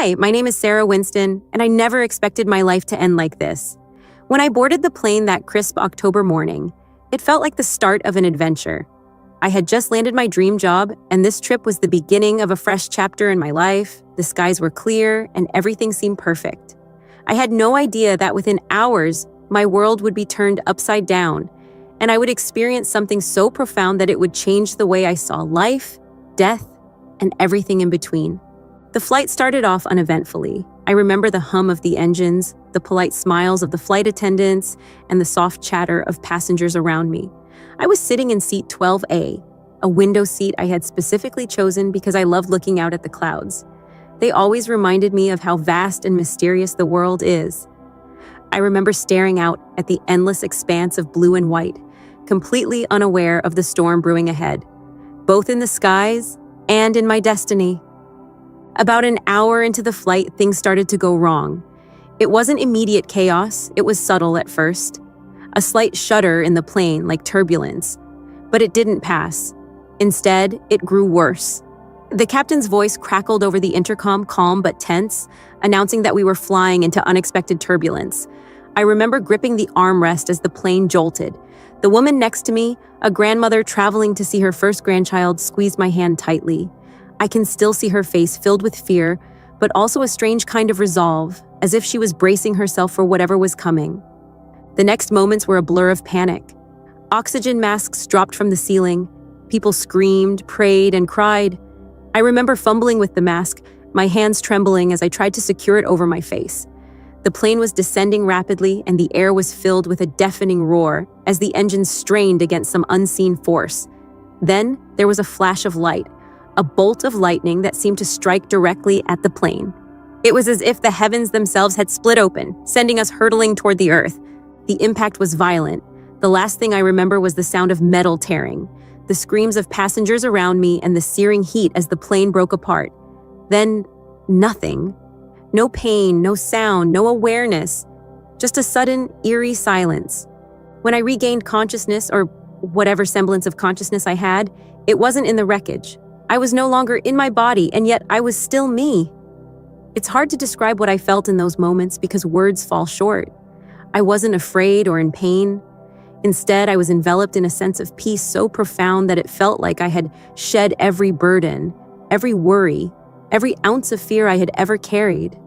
Hi, my name is Sarah Winston, and I never expected my life to end like this. When I boarded the plane that crisp October morning, it felt like the start of an adventure. I had just landed my dream job, and this trip was the beginning of a fresh chapter in my life. The skies were clear, and everything seemed perfect. I had no idea that within hours, my world would be turned upside down, and I would experience something so profound that it would change the way I saw life, death, and everything in between. The flight started off uneventfully. I remember the hum of the engines, the polite smiles of the flight attendants, and the soft chatter of passengers around me. I was sitting in seat 12A, a window seat I had specifically chosen because I loved looking out at the clouds. They always reminded me of how vast and mysterious the world is. I remember staring out at the endless expanse of blue and white, completely unaware of the storm brewing ahead, both in the skies and in my destiny. About an hour into the flight, things started to go wrong. It wasn't immediate chaos, it was subtle at first. A slight shudder in the plane, like turbulence. But it didn't pass. Instead, it grew worse. The captain's voice crackled over the intercom, calm but tense, announcing that we were flying into unexpected turbulence. I remember gripping the armrest as the plane jolted. The woman next to me, a grandmother traveling to see her first grandchild, squeezed my hand tightly. I can still see her face filled with fear, but also a strange kind of resolve, as if she was bracing herself for whatever was coming. The next moments were a blur of panic. Oxygen masks dropped from the ceiling. People screamed, prayed, and cried. I remember fumbling with the mask, my hands trembling as I tried to secure it over my face. The plane was descending rapidly, and the air was filled with a deafening roar as the engines strained against some unseen force. Then there was a flash of light, a bolt of lightning that seemed to strike directly at the plane. It was as if the heavens themselves had split open, sending us hurtling toward the earth. The impact was violent. The last thing I remember was the sound of metal tearing, the screams of passengers around me, and the searing heat as the plane broke apart. Then, nothing. No pain, no sound, no awareness. Just a sudden, eerie silence. When I regained consciousness, or whatever semblance of consciousness I had, it wasn't in the wreckage. I was no longer in my body, and yet I was still me. It's hard to describe what I felt in those moments because words fall short. I wasn't afraid or in pain. Instead, I was enveloped in a sense of peace so profound that it felt like I had shed every burden, every worry, every ounce of fear I had ever carried.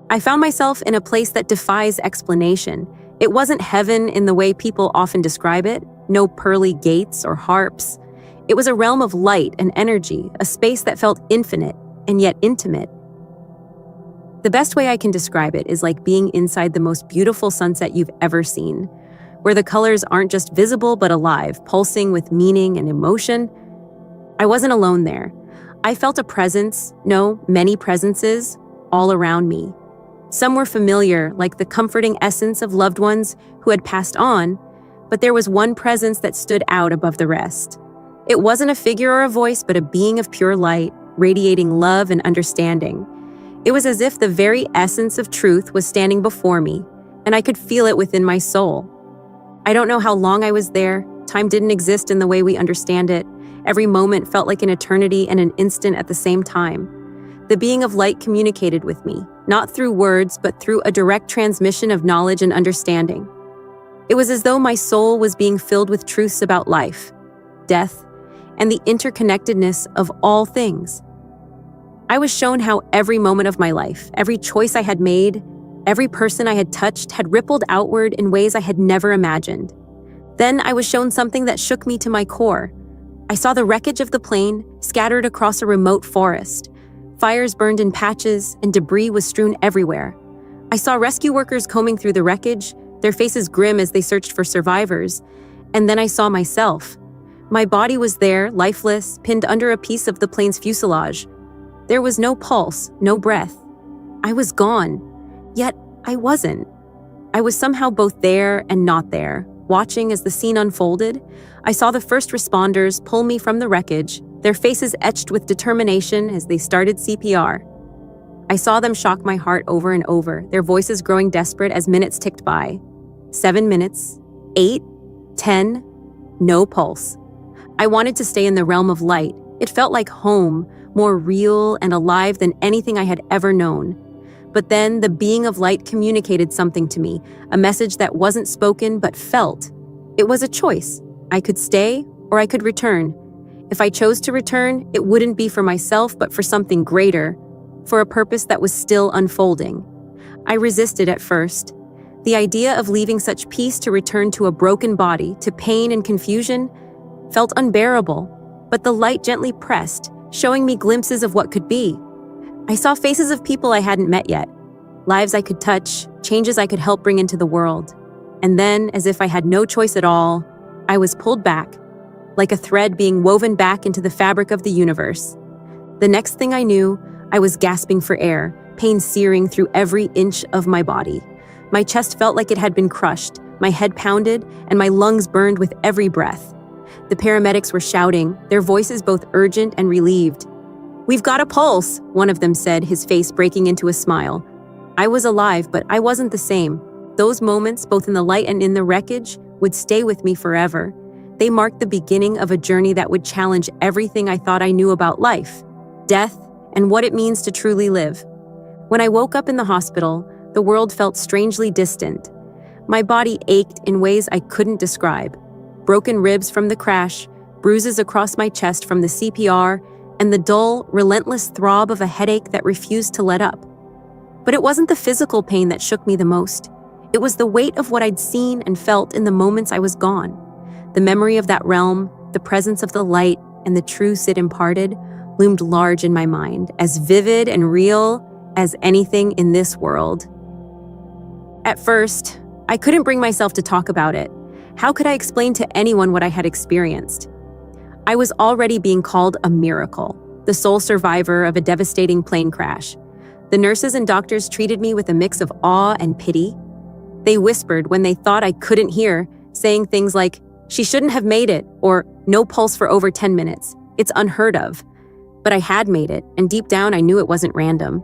I found myself in a place that defies explanation. It wasn't heaven in the way people often describe it, no pearly gates or harps. It was a realm of light and energy, a space that felt infinite and yet intimate. The best way I can describe it is like being inside the most beautiful sunset you've ever seen, where the colors aren't just visible but alive, pulsing with meaning and emotion. I wasn't alone there. I felt a presence, no, many presences, all around me. Some were familiar, like the comforting essence of loved ones who had passed on, but there was one presence that stood out above the rest. It wasn't a figure or a voice, but a being of pure light, radiating love and understanding. It was as if the very essence of truth was standing before me, and I could feel it within my soul. I don't know how long I was there. Time didn't exist in the way we understand it. Every moment felt like an eternity and an instant at the same time. The being of light communicated with me, not through words, but through a direct transmission of knowledge and understanding. It was as though my soul was being filled with truths about life, death, and the interconnectedness of all things. I was shown how every moment of my life, every choice I had made, every person I had touched had rippled outward in ways I had never imagined. Then I was shown something that shook me to my core. I saw the wreckage of the plane scattered across a remote forest. Fires burned in patches, and debris was strewn everywhere. I saw rescue workers combing through the wreckage, their faces grim as they searched for survivors. And then I saw myself. My body was there, lifeless, pinned under a piece of the plane's fuselage. There was no pulse, no breath. I was gone. Yet I wasn't. I was somehow both there and not there. Watching as the scene unfolded, I saw the first responders pull me from the wreckage, their faces etched with determination as they started CPR. I saw them shock my heart over and over, their voices growing desperate as minutes ticked by. 7 minutes, 8, 10, no pulse. I wanted to stay in the realm of light. It felt like home, more real and alive than anything I had ever known. But then the being of light communicated something to me, a message that wasn't spoken but felt. It was a choice. I could stay or I could return. If I chose to return, it wouldn't be for myself but for something greater, for a purpose that was still unfolding. I resisted at first. The idea of leaving such peace to return to a broken body, to pain and confusion, felt unbearable, but the light gently pressed, showing me glimpses of what could be. I saw faces of people I hadn't met yet, lives I could touch, changes I could help bring into the world. And then, as if I had no choice at all, I was pulled back, like a thread being woven back into the fabric of the universe. The next thing I knew, I was gasping for air, pain searing through every inch of my body. My chest felt like it had been crushed, my head pounded, and my lungs burned with every breath. The paramedics were shouting, their voices both urgent and relieved. "We've got a pulse," one of them said, his face breaking into a smile. I was alive, but I wasn't the same. Those moments, both in the light and in the wreckage, would stay with me forever. They marked the beginning of a journey that would challenge everything I thought I knew about life, death, and what it means to truly live. When I woke up in the hospital, the world felt strangely distant. My body ached in ways I couldn't describe. Broken ribs from the crash, bruises across my chest from the CPR, and the dull, relentless throb of a headache that refused to let up. But it wasn't the physical pain that shook me the most. It was the weight of what I'd seen and felt in the moments I was gone. The memory of that realm, the presence of the light, and the truths it imparted loomed large in my mind, as vivid and real as anything in this world. At first, I couldn't bring myself to talk about it. How could I explain to anyone what I had experienced? I was already being called a miracle, the sole survivor of a devastating plane crash. The nurses and doctors treated me with a mix of awe and pity. They whispered when they thought I couldn't hear, saying things like, "She shouldn't have made it," or "No pulse for over 10 minutes. It's unheard of." But I had made it, and deep down I knew it wasn't random.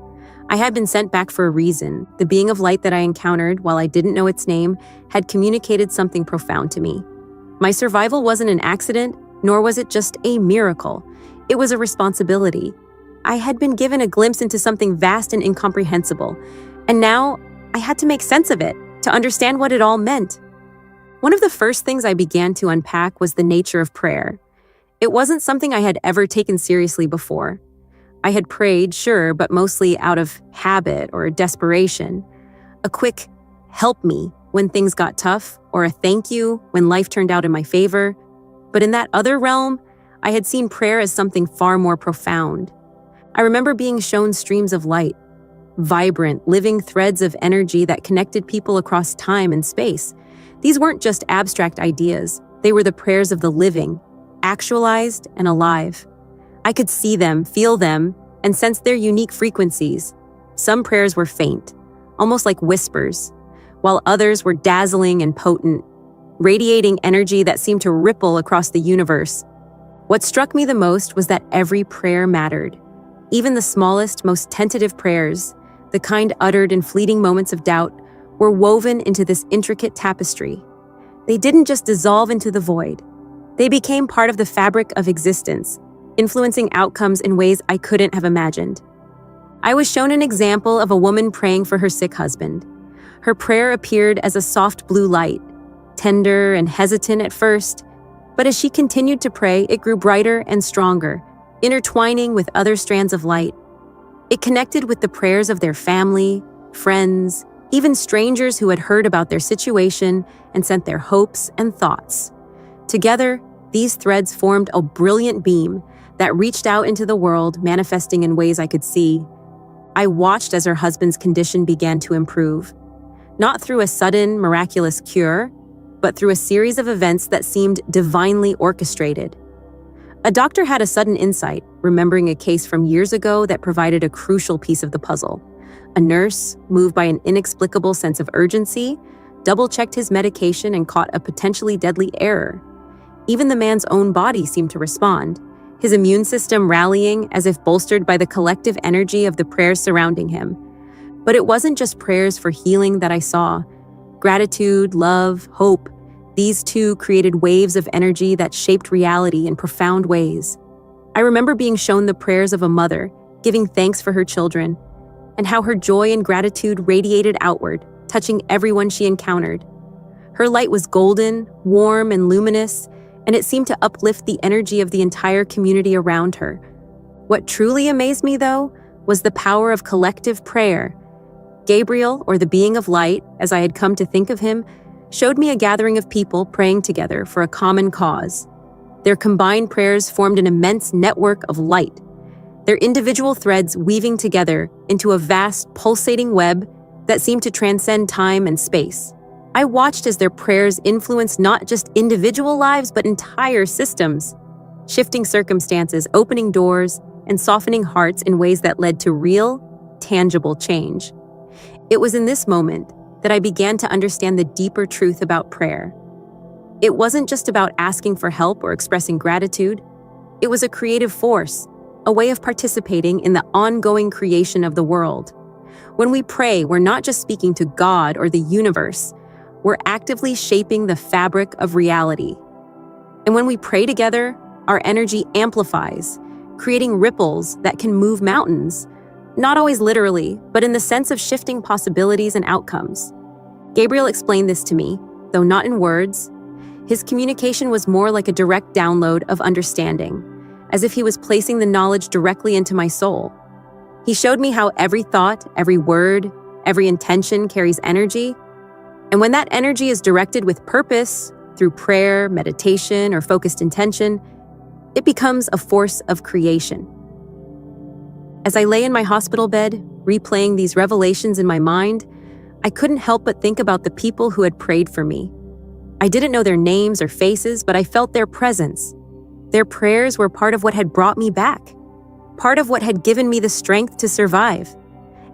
I had been sent back for a reason. The being of light that I encountered, while I didn't know its name, had communicated something profound to me. My survival wasn't an accident, nor was it just a miracle. It was a responsibility. I had been given a glimpse into something vast and incomprehensible, and now I had to make sense of it, to understand what it all meant. One of the first things I began to unpack was the nature of prayer. It wasn't something I had ever taken seriously before. I had prayed, sure, but mostly out of habit or desperation. A quick "help me" when things got tough, or a "thank you" when life turned out in my favor. But in that other realm, I had seen prayer as something far more profound. I remember being shown streams of light, vibrant, living threads of energy that connected people across time and space. These weren't just abstract ideas. They were the prayers of the living, actualized and alive. I could see them, feel them, and sense their unique frequencies. Some prayers were faint, almost like whispers, while others were dazzling and potent, radiating energy that seemed to ripple across the universe. What struck me the most was that every prayer mattered. Even the smallest, most tentative prayers, the kind uttered in fleeting moments of doubt, were woven into this intricate tapestry. They didn't just dissolve into the void. They became part of the fabric of existence, influencing outcomes in ways I couldn't have imagined. I was shown an example of a woman praying for her sick husband. Her prayer appeared as a soft blue light, tender and hesitant at first, but as she continued to pray, it grew brighter and stronger, intertwining with other strands of light. It connected with the prayers of their family, friends, even strangers who had heard about their situation and sent their hopes and thoughts. Together, these threads formed a brilliant beam that reached out into the world, manifesting in ways I could see. I watched as her husband's condition began to improve, not through a sudden, miraculous cure, but through a series of events that seemed divinely orchestrated. A doctor had a sudden insight, remembering a case from years ago that provided a crucial piece of the puzzle. A nurse, moved by an inexplicable sense of urgency, double-checked his medication and caught a potentially deadly error. Even the man's own body seemed to respond, his immune system rallying as if bolstered by the collective energy of the prayers surrounding him. But it wasn't just prayers for healing that I saw. Gratitude, love, hope, these two created waves of energy that shaped reality in profound ways. I remember being shown the prayers of a mother, giving thanks for her children, and how her joy and gratitude radiated outward, touching everyone she encountered. Her light was golden, warm, and luminous, and it seemed to uplift the energy of the entire community around her. What truly amazed me, though, was the power of collective prayer. Gabriel, or the being of light, as I had come to think of him, showed me a gathering of people praying together for a common cause. Their combined prayers formed an immense network of light, their individual threads weaving together into a vast, pulsating web that seemed to transcend time and space. I watched as their prayers influenced not just individual lives, but entire systems, shifting circumstances, opening doors, and softening hearts in ways that led to real, tangible change. It was in this moment that I began to understand the deeper truth about prayer. It wasn't just about asking for help or expressing gratitude. It was a creative force, a way of participating in the ongoing creation of the world. When we pray, we're not just speaking to God or the universe. We're actively shaping the fabric of reality. And when we pray together, our energy amplifies, creating ripples that can move mountains, not always literally, but in the sense of shifting possibilities and outcomes. Gabriel explained this to me, though not in words. His communication was more like a direct download of understanding, as if he was placing the knowledge directly into my soul. He showed me how every thought, every word, every intention carries energy. And when that energy is directed with purpose, through prayer, meditation, or focused intention, it becomes a force of creation. As I lay in my hospital bed, replaying these revelations in my mind, I couldn't help but think about the people who had prayed for me. I didn't know their names or faces, but I felt their presence. Their prayers were part of what had brought me back, part of what had given me the strength to survive.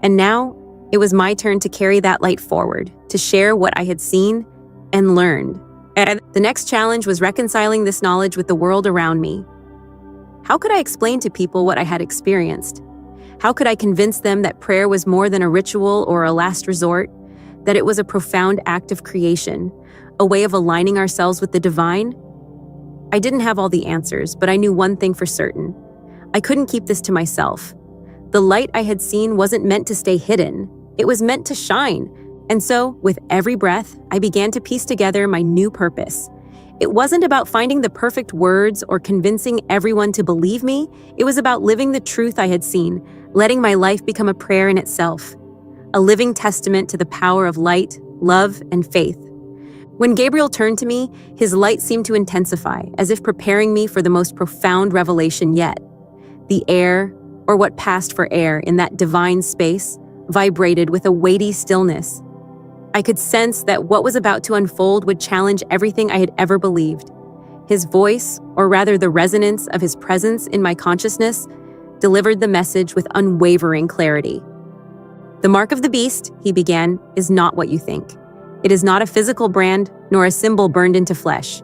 And now, it was my turn to carry that light forward, to share what I had seen and learned. And the next challenge was reconciling this knowledge with the world around me. How could I explain to people what I had experienced? How could I convince them that prayer was more than a ritual or a last resort, that it was a profound act of creation, a way of aligning ourselves with the divine? I didn't have all the answers, but I knew one thing for certain. I couldn't keep this to myself. The light I had seen wasn't meant to stay hidden. It was meant to shine. And so, with every breath, I began to piece together my new purpose. It wasn't about finding the perfect words or convincing everyone to believe me. It was about living the truth I had seen, letting my life become a prayer in itself, a living testament to the power of light, love, and faith. When Gabriel turned to me, his light seemed to intensify, as if preparing me for the most profound revelation yet. The air, or what passed for air in that divine space, vibrated with a weighty stillness. I could sense that what was about to unfold would challenge everything I had ever believed. His voice, or rather the resonance of his presence in my consciousness, delivered the message with unwavering clarity. The mark of the beast, he began, is not what you think. It is not a physical brand, nor a symbol burned into flesh.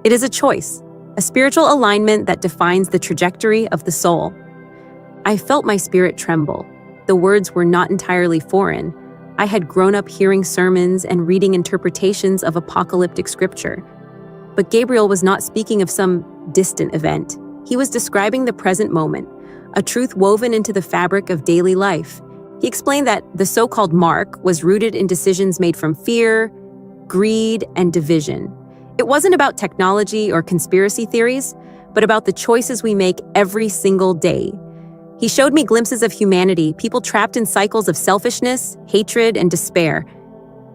It is a choice, a spiritual alignment that defines the trajectory of the soul. I felt my spirit tremble. The words were not entirely foreign. I had grown up hearing sermons and reading interpretations of apocalyptic scripture. But Gabriel was not speaking of some distant event. He was describing the present moment, a truth woven into the fabric of daily life. He explained that the so-called mark was rooted in decisions made from fear, greed, and division. It wasn't about technology or conspiracy theories, but about the choices we make every single day. He showed me glimpses of humanity, people trapped in cycles of selfishness, hatred, and despair.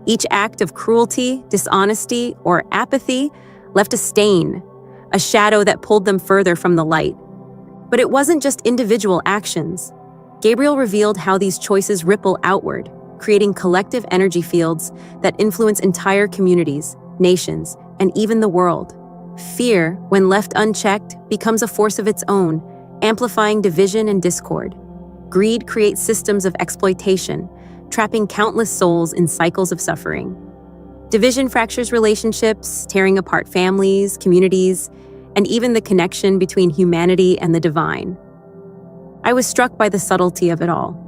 Each act of cruelty, dishonesty, or apathy left a stain, a shadow that pulled them further from the light. But it wasn't just individual actions. Gabriel revealed how these choices ripple outward, creating collective energy fields that influence entire communities, nations, and even the world. Fear, when left unchecked, becomes a force of its own, amplifying division and discord. Greed creates systems of exploitation, trapping countless souls in cycles of suffering. Division fractures relationships, tearing apart families, communities, and even the connection between humanity and the divine. I was struck by the subtlety of it all.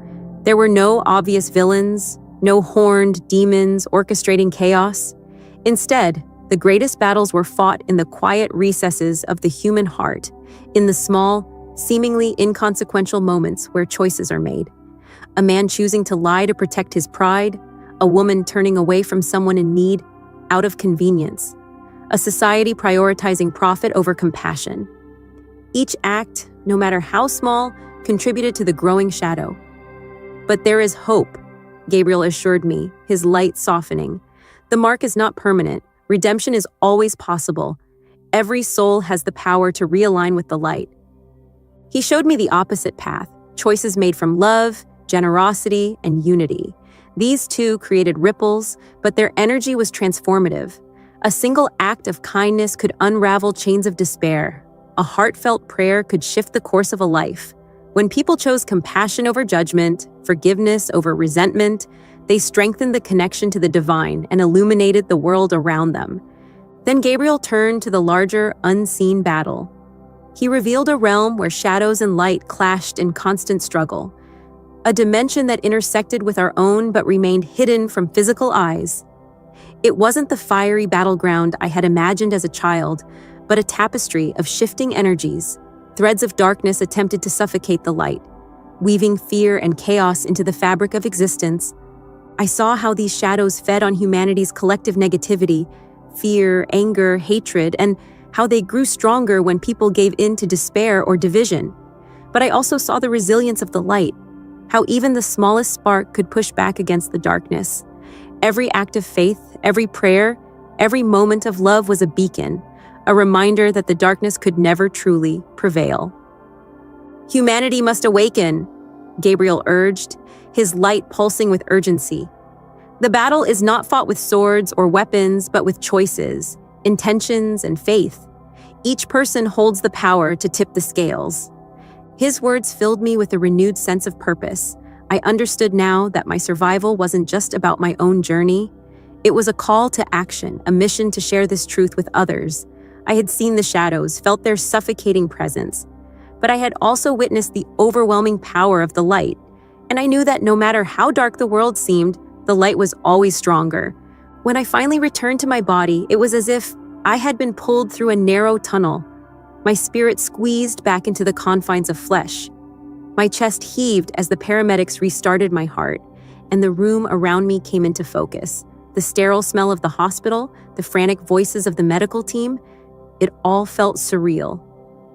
There were no obvious villains, no horned demons orchestrating chaos. Instead, the greatest battles were fought in the quiet recesses of the human heart, in the small, seemingly inconsequential moments where choices are made. A man choosing to lie to protect his pride, a woman turning away from someone in need out of convenience, a society prioritizing profit over compassion. Each act, no matter how small, contributed to the growing shadow. But there is hope, Gabriel assured me, his light softening. The mark is not permanent. Redemption is always possible. Every soul has the power to realign with the light. He showed me the opposite path, choices made from love, generosity, and unity. These two created ripples, but their energy was transformative. A single act of kindness could unravel chains of despair. A heartfelt prayer could shift the course of a life. When people chose compassion over judgment, forgiveness over resentment, they strengthened the connection to the divine and illuminated the world around them. Then Gabriel turned to the larger, unseen battle. He revealed a realm where shadows and light clashed in constant struggle, a dimension that intersected with our own but remained hidden from physical eyes. It wasn't the fiery battleground I had imagined as a child, but a tapestry of shifting energies. Threads of darkness attempted to suffocate the light, weaving fear and chaos into the fabric of existence. I saw how these shadows fed on humanity's collective negativity, fear, anger, hatred, and how they grew stronger when people gave in to despair or division. But I also saw the resilience of the light, how even the smallest spark could push back against the darkness. Every act of faith, every prayer, every moment of love was a beacon, a reminder that the darkness could never truly prevail. Humanity must awaken, Gabriel urged, his light pulsing with urgency. The battle is not fought with swords or weapons, but with choices, intentions, and faith. Each person holds the power to tip the scales. His words filled me with a renewed sense of purpose. I understood now that my survival wasn't just about my own journey. It was a call to action, a mission to share this truth with others. I had seen the shadows, felt their suffocating presence, but I had also witnessed the overwhelming power of the light. And I knew that no matter how dark the world seemed, the light was always stronger. When I finally returned to my body, it was as if I had been pulled through a narrow tunnel, my spirit squeezed back into the confines of flesh. My chest heaved as the paramedics restarted my heart, and the room around me came into focus. The sterile smell of the hospital, the frantic voices of the medical team, it all felt surreal.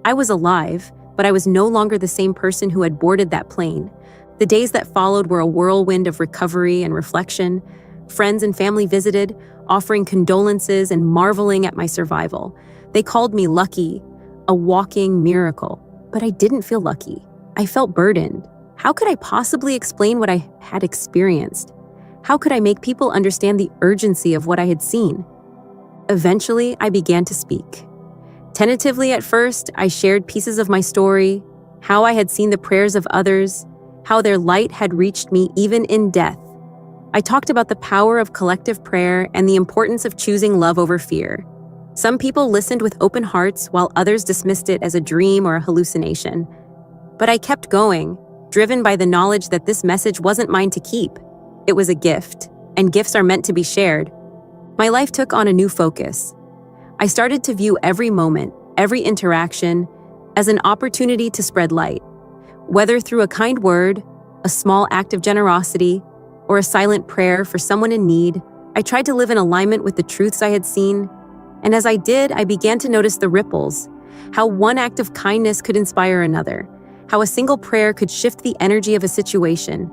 I was alive, but I was no longer the same person who had boarded that plane. The days that followed were a whirlwind of recovery and reflection. Friends and family visited, offering condolences and marveling at my survival. They called me lucky, a walking miracle. But I didn't feel lucky. I felt burdened. How could I possibly explain what I had experienced? How could I make people understand the urgency of what I had seen? Eventually, I began to speak. Tentatively at first, I shared pieces of my story, how I had seen the prayers of others, how their light had reached me even in death. I talked about the power of collective prayer and the importance of choosing love over fear. Some people listened with open hearts while others dismissed it as a dream or a hallucination. But I kept going, driven by the knowledge that this message wasn't mine to keep. It was a gift, and gifts are meant to be shared. My life took on a new focus. I started to view every moment, every interaction, as an opportunity to spread light. Whether through a kind word, a small act of generosity, or a silent prayer for someone in need, I tried to live in alignment with the truths I had seen. And as I did, I began to notice the ripples, how one act of kindness could inspire another, how a single prayer could shift the energy of a situation.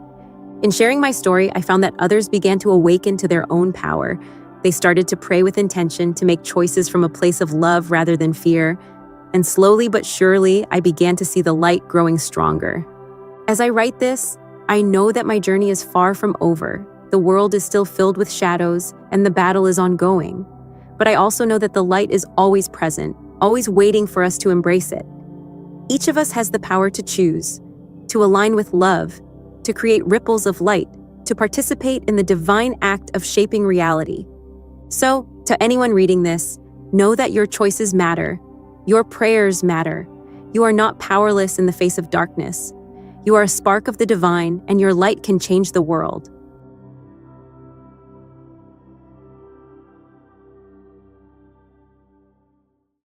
In sharing my story, I found that others began to awaken to their own power. They started to pray with intention, to make choices from a place of love rather than fear. And slowly but surely, I began to see the light growing stronger. As I write this, I know that my journey is far from over. The world is still filled with shadows, and the battle is ongoing. But I also know that the light is always present, always waiting for us to embrace it. Each of us has the power to choose, to align with love, to create ripples of light, to participate in the divine act of shaping reality. So, to anyone reading this, know that your choices matter. Your prayers matter. You are not powerless in the face of darkness. You are a spark of the divine, and your light can change the world.